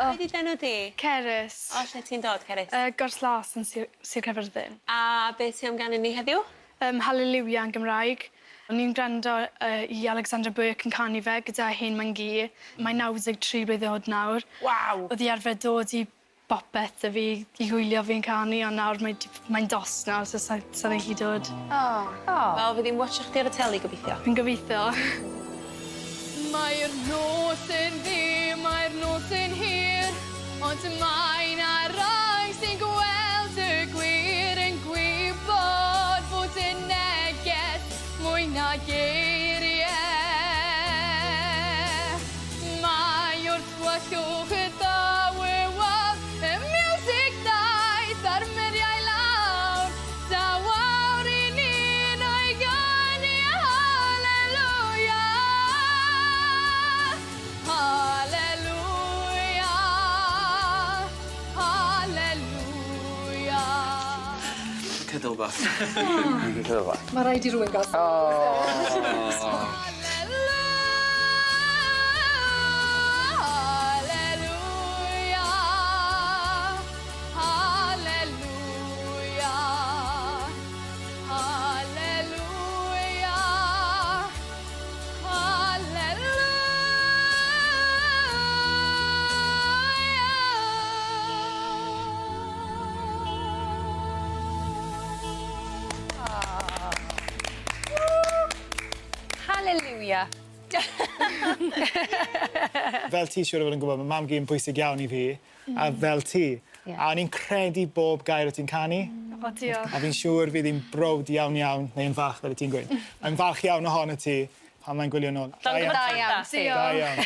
Be di enw di? Cerys. O, lle ti'n dod, Cerys? Gorslas yn Sir Caerfyrddin. A beth sy'n amdano ni heddiw? Hallelujah yn Gymraeg. O'n i'n gwrando i Alexandra Burke yn canu fe gyda hen mangi. Mae'n 93 blwyddyn oed nawr. Waw! Oedd hi arfer dod i popeth a fi i gwylio fi'n canu, ond nawr mae'n dos nawr, so sa'n ei hyd dod. Wel, fi ddim watcho chdi ar y teli, gobeithio. Fi'n gobeithio. Mae'r nos yn ddi, mae'r nos yn hir, ond mae'n rai sy'n gweld y gwir yn gwybod fod y neges mwy na geiriau. Mae wrth wallwch y ddaw y wal, y miwsig daeth a'r muriau lawr, daw awr i ni'n o'i ganu, halleluia. Halleluia, halleluia. Cydl bach. Mae rhaid i rhywun gael sôn. Halleluia. Fel ti siŵr o fod yn gwybod, mae mam gi'n pwysig iawn i fi, a fel ti. A o'n i'n credu bob gair o ti'n canu. O, diolch. A fi'n siŵr fydd hi'n browd iawn iawn, neu'n fach fel y ti'n gweud. Yn falch iawn ohono ti pan mae'n gwylio nôl. Da iawn. Diolch. Da iawn.